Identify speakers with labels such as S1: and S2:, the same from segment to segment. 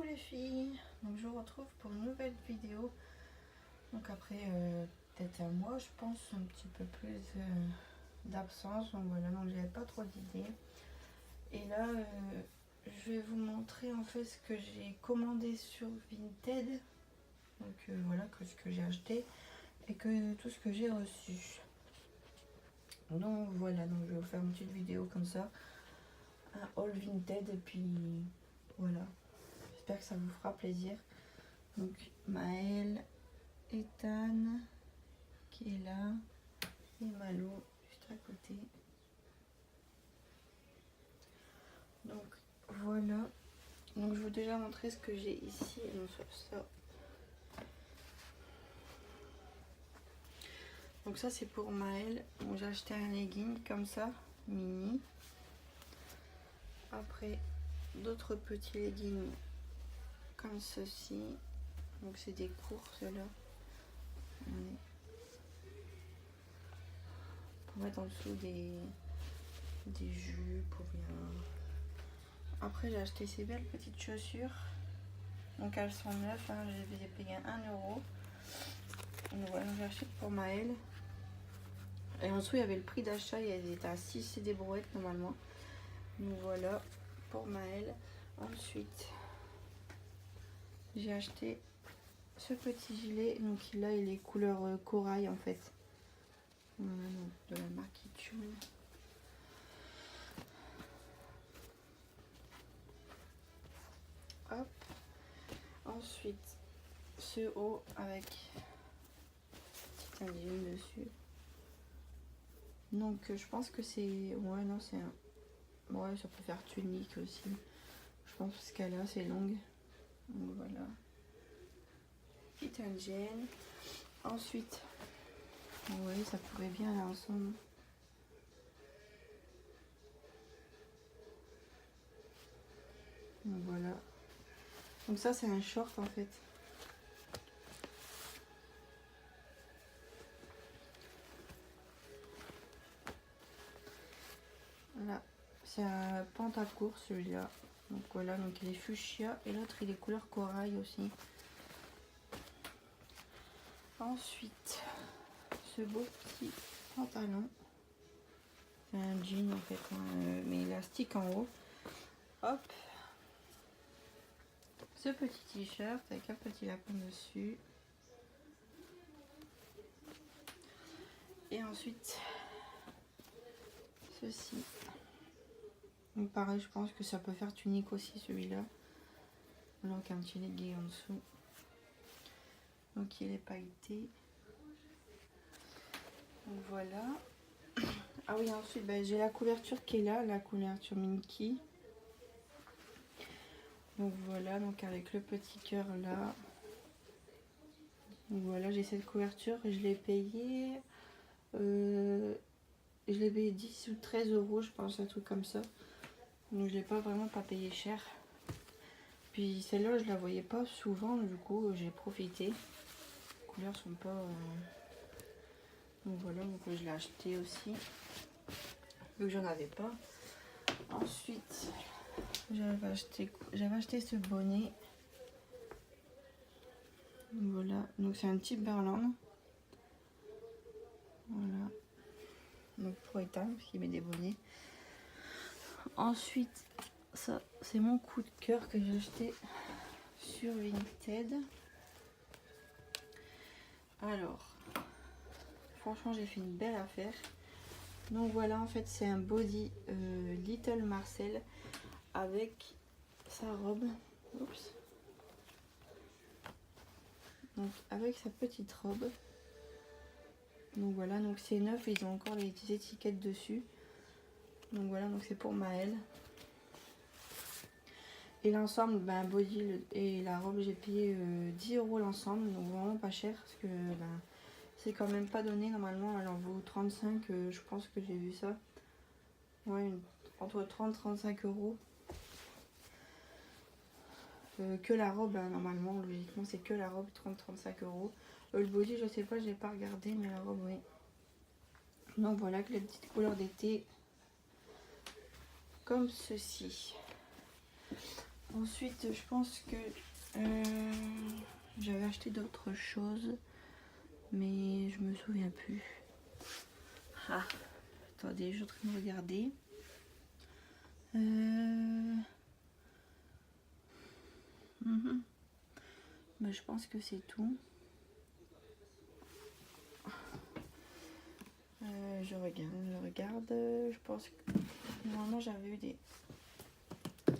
S1: Coucou les filles, donc je vous retrouve pour une nouvelle vidéo. Donc après peut-être un mois je pense, un petit peu plus d'absence. Donc voilà, donc j'avais pas trop d'idées. Et là je vais vous montrer en fait ce que j'ai commandé sur Vinted. Donc voilà, que ce que j'ai acheté et que tout ce que j'ai reçu. Donc voilà, donc je vais vous faire une petite vidéo comme ça, un haul Vinted, et puis voilà. J'espère que ça vous fera plaisir. Donc Maëlle, Ethan qui est là et Malo juste à côté. Donc voilà. Donc je vous ai déjà montré ce que j'ai ici. Donc ça. Donc ça c'est pour Maëlle. Bon, j'ai acheté un legging comme ça, mini. Après d'autres petits leggings comme ceci. Donc c'est des courses là. Pour mettre en dessous des jupes ou bien. Après j'ai acheté ces belles petites chaussures. Donc elles sont neuves, hein, je les ai payées 1 euro. Donc voilà, j'ai acheté pour Maëlle. Et en dessous il y avait le prix d'achat, il était à 6 et des brouettes normalement. Donc voilà pour Maëlle. Ensuite j'ai acheté ce petit gilet. Donc là il est couleur corail en fait. Voilà, donc de la marque Itune. Hop. Ensuite ce haut avec petit indigène dessus. Donc je pense que c'est... Ouais non c'est un... Ouais ça peut faire tunique aussi. Je pense parce qu'elle est assez longue. Donc voilà. Petit indigène. Ensuite... Oui ça pourrait bien aller ensemble. Donc voilà. Donc ça c'est un short en fait. Voilà. C'est un pantacourt celui-là. Donc voilà, donc il est fuchsia et l'autre il est couleur corail aussi. Ensuite, ce beau petit pantalon. C'est un jean en fait, hein, mais élastique en haut. Hop. Ce petit t-shirt avec un petit lapin dessus. Et ensuite, ceci. Donc pareil, je pense que ça peut faire tunique aussi celui-là. Donc un petit legging en dessous. Donc il est pailleté. Donc voilà. Ah oui, ensuite bah, j'ai la couverture qui est là, la couverture Minky. Donc voilà, donc avec le petit cœur là. Donc voilà, j'ai cette couverture et je l'ai payée. Je l'ai payé 10 ou 13 euros, je pense, un truc comme ça. Donc je l'ai pas vraiment pas payé cher. Puis celle-là, je la voyais pas souvent, du coup j'ai profité. Les couleurs sont pas. Donc voilà, donc je l'ai acheté aussi. Vu que j'en avais pas. Ensuite, j'avais acheté ce bonnet. Voilà, donc c'est un type Berlin. Voilà. Donc pour Ethan, parce qu'il met des bonnets. Ensuite, ça c'est mon coup de cœur que j'ai acheté sur Vinted. Alors, franchement, j'ai fait une belle affaire. Donc voilà, en fait, c'est un body Little Marcel avec sa robe. Oups. Donc avec sa petite robe. Donc voilà, donc c'est neuf, ils ont encore les étiquettes dessus. Donc voilà, donc c'est pour Maëlle. Et l'ensemble, ben, body et la robe, j'ai payé 10 euros l'ensemble, donc vraiment pas cher parce que ben, c'est quand même pas donné normalement. Elle en vaut 35, je pense que j'ai vu ça. Ouais, entre 30 et 35 euros. Que la robe, hein, normalement, logiquement, c'est que la robe, 30-35 euros. Le body, je sais pas, j'ai pas regardé, mais la robe, oui. Donc voilà, que les petites couleurs d'été, comme ceci. Ensuite, je pense que j'avais acheté d'autres choses, mais je me souviens plus. Ah, attendez, je suis en train de regarder. Mais je pense que c'est tout. Je regarde. Je pense que normalement j'avais eu des...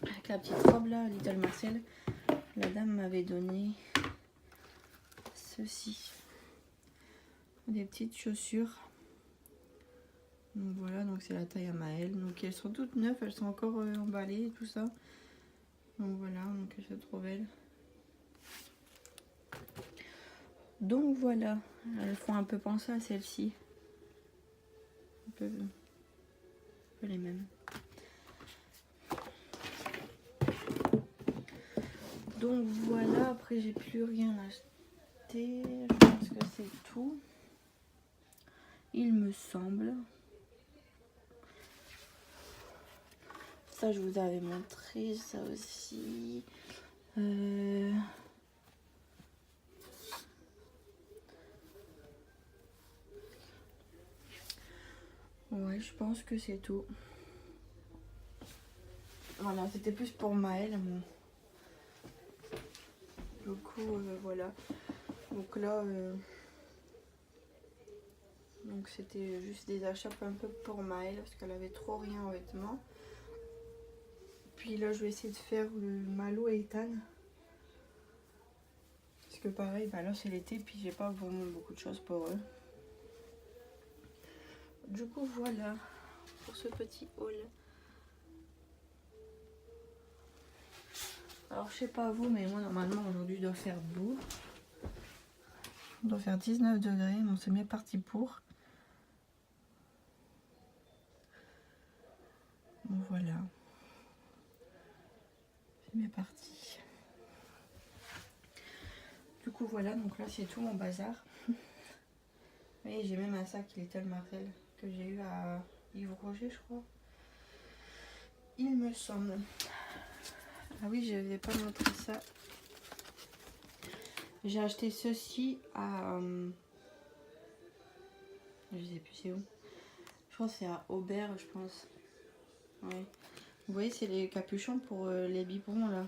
S1: Avec la petite robe là, Little Marcel, la dame m'avait donné ceci. Des petites chaussures. Donc voilà, donc c'est la taille à Maëlle. Donc elles sont toutes neuves, elles sont encore emballées et tout ça. Donc voilà, donc elles sont trop belles. Donc voilà, elles font un peu penser à celle-ci. Un peu les mêmes. Donc voilà, après j'ai plus rien acheté. Je pense que c'est tout. Il me semble. Ça je vous avais montré, ça aussi. Ouais, je pense que c'est tout. Voilà, c'était plus pour Maëlle. Du coup, voilà. Donc là, donc c'était juste des achats un peu pour Maëlle parce qu'elle avait trop rien en vêtements. Puis là, je vais essayer de faire le Malo et Ethan. Parce que pareil, bah là c'est l'été, puis j'ai pas vraiment beaucoup de choses pour eux. Du coup, voilà pour ce petit haul. Alors, je sais pas vous, mais moi, normalement, aujourd'hui, il doit faire beau. Il doit faire 19 degrés. On s'est bien parti pour. Bon, voilà. C'est bien parti. Du coup, voilà. Donc là, c'est tout mon bazar. Et j'ai même un sac Little Marcel que j'ai eu à Yves Roger, je crois. Il me semble. Ah oui, je vais pas montrer ça. J'ai acheté ceci à... je sais plus c'est où. Je pense que c'est à Aubert, je pense. Ouais. Vous voyez, c'est les capuchons pour les biberons là.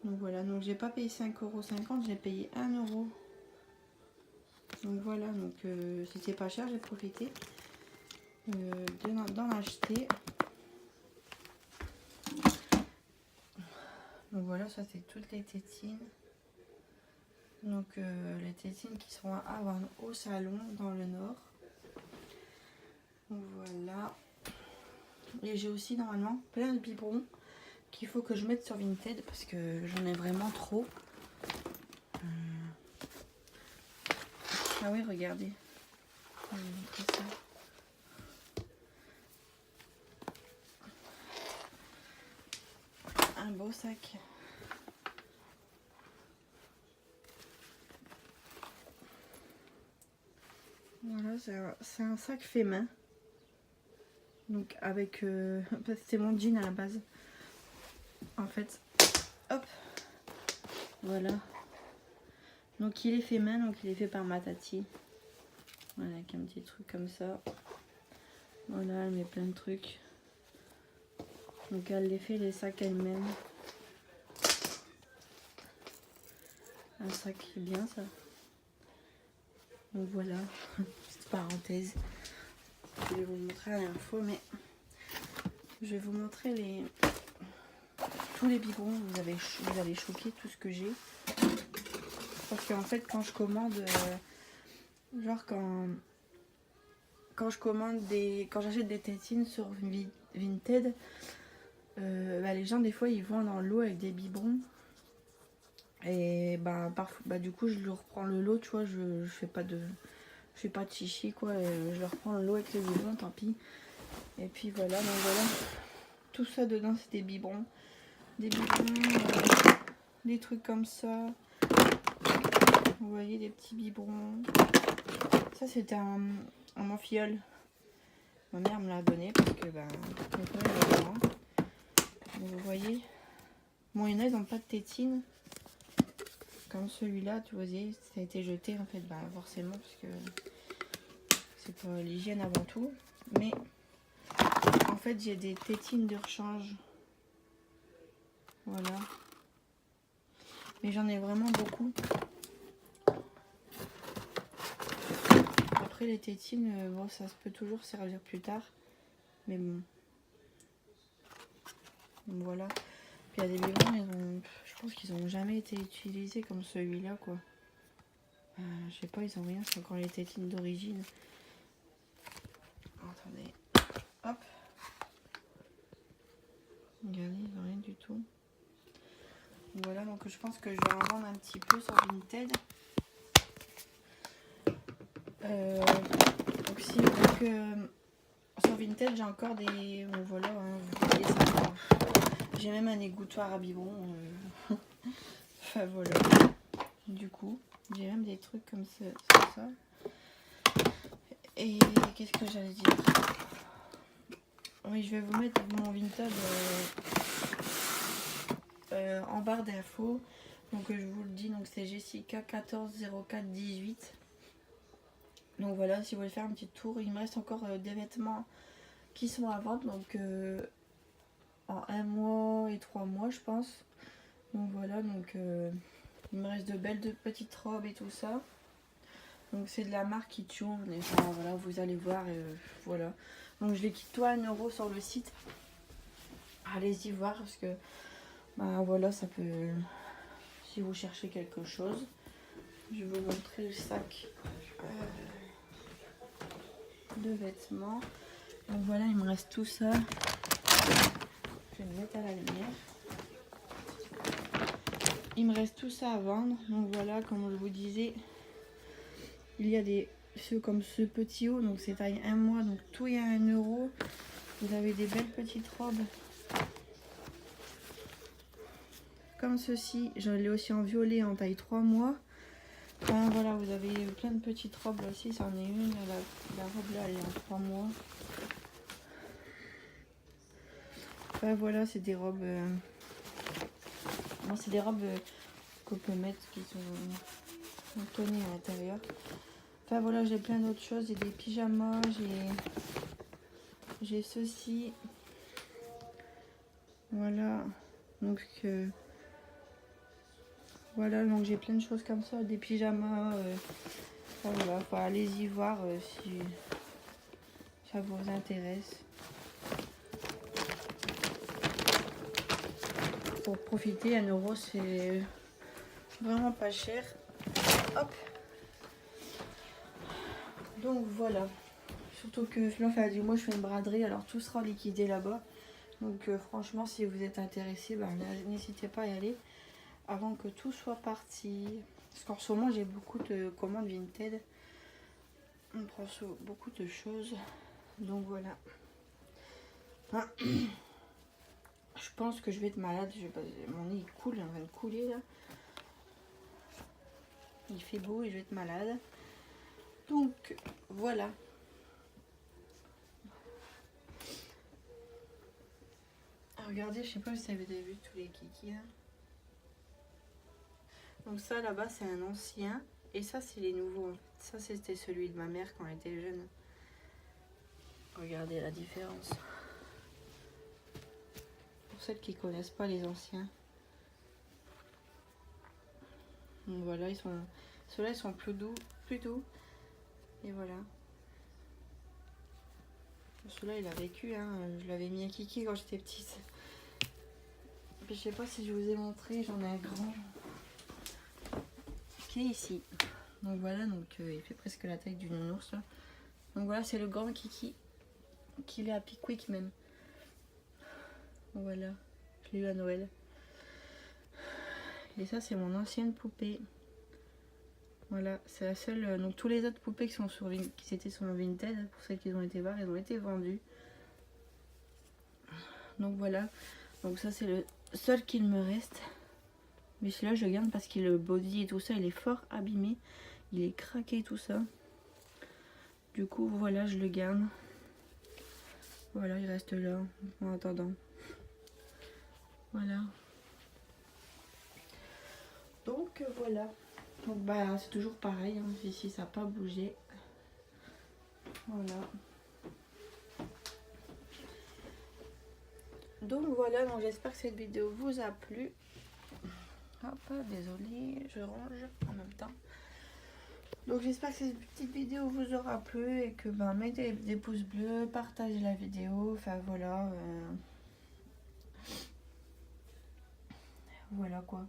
S1: Donc voilà, donc j'ai pas payé 5,50 €, j'ai payé 1 €. Donc voilà, donc c'était pas cher, j'ai profité d'en acheter. Donc voilà, ça c'est toutes les tétines. Donc les tétines qui seront à avoir au salon dans le nord. Donc voilà. Et j'ai aussi normalement plein de biberons qu'il faut que je mette sur Vinted parce que j'en ai vraiment trop. Ah oui, regardez. Je vais vous montrer ça. Un beau sac. Voilà, c'est un sac fait main. Donc avec... c'était mon jean à la base. En fait. Hop. Voilà. Donc il est fait main, donc il est fait par ma tati. Voilà, avec un petit truc comme ça. Voilà, elle met plein de trucs. Donc elle les fait les sacs elle-même. Un sac bien ça. Donc voilà, petite parenthèse. Je vais vous montrer la dernière fois, mais je vais vous montrer tous les biberons. Vous allez choquer tout ce que j'ai. Parce qu'en fait, quand je commande, genre quand je commande quand j'achète des tétines sur Vinted, bah, les gens des fois ils vont dans le lot avec des biberons. Et bah, parfois, du coup je leur reprends le lot, tu vois, je fais pas de chichi quoi, je leur prends le lot avec les biberons, tant pis. Et puis voilà, donc voilà, tout ça dedans c'est des biberons, des trucs comme ça. Vous voyez, des petits biberons. Ça c'était un amphiole. Ma mère me l'a donné parce que bah, vous voyez, Bon, il y en a, ils n'ont pas de tétine. Comme celui-là, tu vois, ça a été jeté en fait, bah forcément, parce que c'est pour l'hygiène avant tout. Mais en fait, j'ai des tétines de rechange. Voilà. Mais j'en ai vraiment beaucoup. Après, les tétines, bon, ça peut toujours servir plus tard. Mais bon. Donc, voilà. Puis il y a des biberons, je pense qu'ils n'ont jamais été utilisés comme celui-là, quoi. Je sais pas, ils ont rien, c'est encore les tétines d'origine. Attendez. Hop. Regardez, ils n'ont rien du tout. Voilà, donc je pense que je vais en vendre un petit peu sur Vinted. Donc si sur Vinted, j'ai encore des... Bon, voilà, hein, vous voyez ça. J'ai même un égouttoir à biberon. Enfin voilà. Du coup, j'ai même des trucs comme ça. Et qu'est-ce que j'allais dire? Oui, je vais vous mettre mon Vinted en barre d'infos. Donc je vous le dis, donc c'est Jessica 140418. Donc voilà, si vous voulez faire un petit tour, il me reste encore des vêtements qui sont à vendre. Donc en 1 mois et 3 mois, je pense. Donc voilà, donc il me reste de belles petites robes et tout ça. Donc c'est de la marque Kitschou. Enfin, voilà, vous allez voir. Voilà. Donc je les quitte toi 1 € sur le site. Allez-y voir parce que bah voilà, ça peut. Si vous cherchez quelque chose, je vais vous montrer le sac de vêtements. Donc voilà, il me reste tout ça. Je vais le mettre à la lumière. Il me reste tout ça à vendre. Donc voilà, comme je vous disais, il y a des ceux comme ce petit haut, donc c'est taille 1 mois, donc tout est à 1 €. Vous avez des belles petites robes comme ceci. J'en ai aussi en violet en taille 3 mois. Enfin, voilà, vous avez plein de petites robes là aussi. C'en est une, la robe là elle est en 3 mois. Enfin voilà, c'est des robes. Bon, c'est des robes qu'on peut mettre qui sont tonnées à l'intérieur. Enfin voilà, j'ai plein d'autres choses. J'ai des pyjamas, j'ai ceci. Voilà. Donc voilà, donc j'ai plein de choses comme ça, des pyjamas. Enfin, voilà, allez-y voir si ça vous intéresse. Pour profiter, 1 € c'est vraiment pas cher. Hop. Donc voilà. Surtout que enfin, du mois je fais une braderie, alors tout sera liquidé là-bas. Donc franchement, si vous êtes intéressé, ben, n'hésitez pas à y aller avant que tout soit parti. Parce qu'en ce moment, j'ai beaucoup de commandes Vinted. On prend beaucoup de choses. Donc voilà. Je pense que je vais être malade. Mon nez il coule, il est en train de couler là. Il fait beau et je vais être malade. Donc voilà. Regardez, je sais pas si vous avez vu tous les kikis là. Donc ça là-bas c'est un ancien. Et ça c'est les nouveaux. Ça c'était celui de ma mère quand elle était jeune. Regardez la différence. Pour celles qui connaissent pas les anciens. Donc voilà, ceux-là ils sont plus doux. Et voilà. Celui-là il a vécu, hein. Je l'avais mis à kiki quand j'étais petite. Puis je sais pas si je vous ai montré, j'en ai un grand qui est ici. Donc voilà, donc il fait presque la taille du nounours là. Donc voilà, c'est le grand kiki qu'il est à Pickwick même. Voilà, je l'ai eu à Noël. Et ça c'est mon ancienne poupée. Voilà, c'est la seule. Donc tous les autres poupées qui étaient sur Vinted, pour celles qui ont été voir, elles ont été vendues. Donc voilà, donc ça c'est le seul qu'il me reste. Mais celui-là je le garde parce que le body et tout ça, il est fort abîmé. Il est craqué tout ça. Du coup voilà, je le garde. Voilà, il reste là en attendant. Voilà. voilà. Donc bah c'est toujours pareil, hein. Ici ça n'a pas bougé. Voilà. Donc voilà, donc j'espère que cette vidéo vous a plu. Hop, désolée, je range en même temps. Donc j'espère que cette petite vidéo vous aura plu et que ben, mettez des pouces bleus, partagez la vidéo, enfin voilà. Voilà quoi.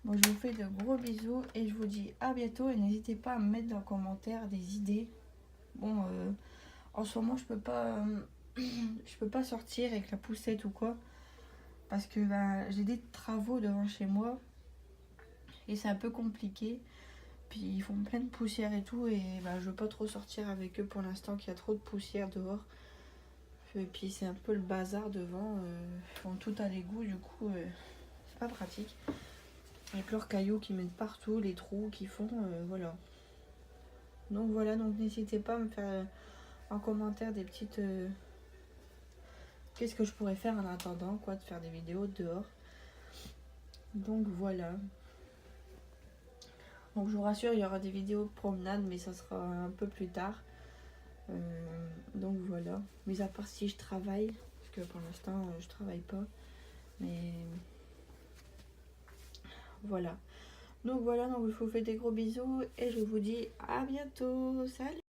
S1: Bon, je vous fais de gros bisous et je vous dis à bientôt et n'hésitez pas à me mettre dans les commentaires des idées. Bon, en ce moment je peux pas sortir avec la poussette ou quoi parce que ben, j'ai des travaux devant chez moi et c'est un peu compliqué. Puis ils font plein de poussière et tout et ben, je veux pas trop sortir avec eux pour l'instant qu'il y a trop de poussière dehors. Et puis c'est un peu le bazar devant, ils font tout à l'égout du coup c'est pas pratique. Avec leurs cailloux qui mettent partout, les trous qu'ils font, voilà. Donc voilà, donc n'hésitez pas à me faire en commentaire des petites... qu'est-ce que je pourrais faire en attendant, quoi, de faire des vidéos dehors. Donc voilà. Donc je vous rassure, il y aura des vidéos de promenade, mais ça sera un peu plus tard. Donc voilà. Mais à part si je travaille, parce que pour l'instant je travaille pas. Mais voilà. Donc voilà, donc je vous fais des gros bisous et je vous dis à bientôt. Salut!